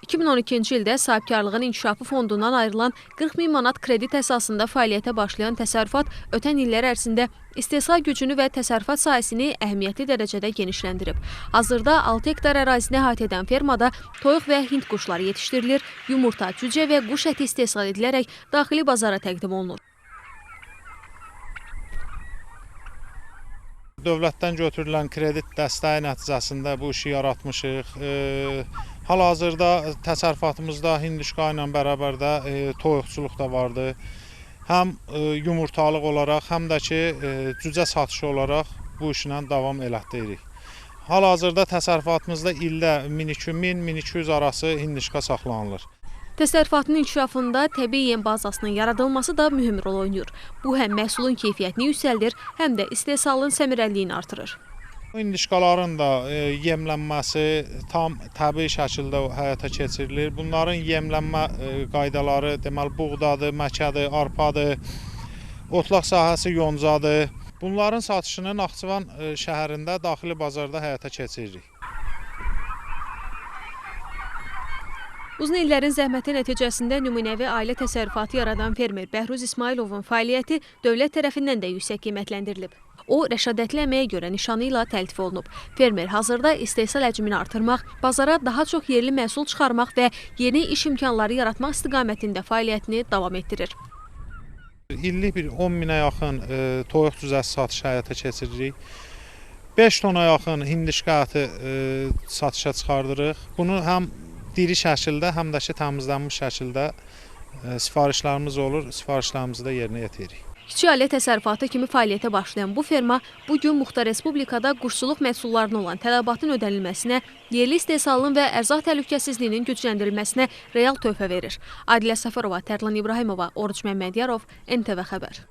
2012-ci ildə sahibkarlığın inkişafı fondundan ayrılan 40 min manat kredit əsasında fəaliyyətə başlayan təsərrüfat ötən illər ərzində istehsal gücünü və təsərrüfat sahəsini əhəmiyyətli dərəcədə genişləndirib. Hazırda 6 hektar ərazini əhatə edən fermada toyuq və hind quşları yetişdirilir, yumurta, cücə və quş əti istehsal edilərək daxili bazara təqdim olunur. Dövlətdən götürülən kredit dəstəyi nəticəsində bu işi yaratmışıq. Hal-hazırda təsərrüfatımızda hinduşka ilə bərabər də toyuqçuluq da vardı. Həm yumurtalıq olaraq, həm də ki, cücə satışı olaraq bu işlə davam elətdiririk. Hal-hazırda təsərrüfatımızda ildə 1200-1200 arası hinduşka saxlanılır. Təsərrüfatın inkişafında təbii yem bazasının yaradılması da mühüm rol oynayır. Bu həm məhsulun keyfiyyətini yüksəldir, həm də istehsalın səmərəliliyini artırır. Hinduşkaların da yemlənməsi tam təbii şəkildə həyata keçirilir. Bunların yemlənmə qaydaları deməli buğdadır, məkədir, arpadır, otlaq sahəsi yoncadır. Bunların satışını Naxçıvan şəhərində daxili bazarda həyata keçiririk. Uzun illərin zəhməti nəticəsində nümunəvi ailə təsərrüfatı yaradan fermer Bəhruz İsmailovun fəaliyyəti dövlət tərəfindən də yüksək qiymətləndirilib. O, rəşadətli əməyə görə nişanı ilə təltif olunub. Fermer hazırda istehsal həcmini artırmaq, bazara daha çox yerli məhsul çıxarmaq və yeni iş imkanları yaratmaq istiqamətində fəaliyyətini davam etdirir. İllik bir 10 minə yaxın toyuq cüzəsi satışı həyata keçiririk. 5 tona yaxın hinduşka əti satışa çıxardırıq. Bunu həm diri şəkildə, həm də ki, təmizlənmiş şəkildə sifarişlərimiz olur, sifarişlərimizi də yerinə yetiririk. Kiçik ailə təsərrüfatı kimi fəaliyyətə başlayan bu ferma bugün Muxtar Respublikada quşçuluq məhsullarına olan tələbatın ödənilməsinə, yerli istehsalın və ərzaq təhlükəsizliyinin gücləndirilməsinə real töhfə verir. Adilə Səfərova, Tərlan İbrahimova, Oruc Məmmədiyarov, NTV Xəbər.